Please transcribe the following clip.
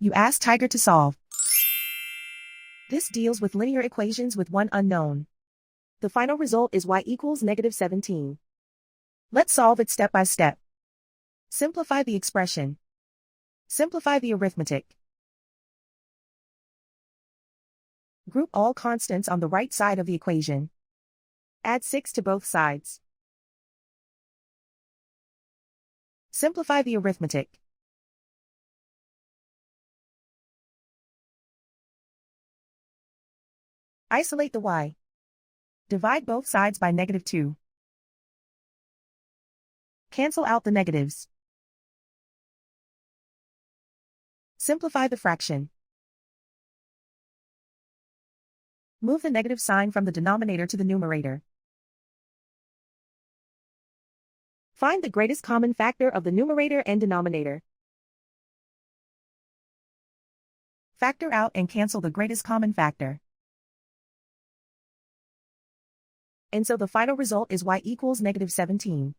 You ask Tiger to solve. This deals with linear equations with one unknown. The final result is y equals -17. Let's solve it step by step. Simplify the expression. Simplify the arithmetic. Group all constants on the right side of the equation. Add 6 to both sides. Simplify the arithmetic. Isolate the y. Divide both sides by -2. Cancel out the negatives. Simplify the fraction. Move the negative sign from the denominator to the numerator. Find the greatest common factor of the numerator and denominator. Factor out and cancel the greatest common factor. And so the final result is y equals -17.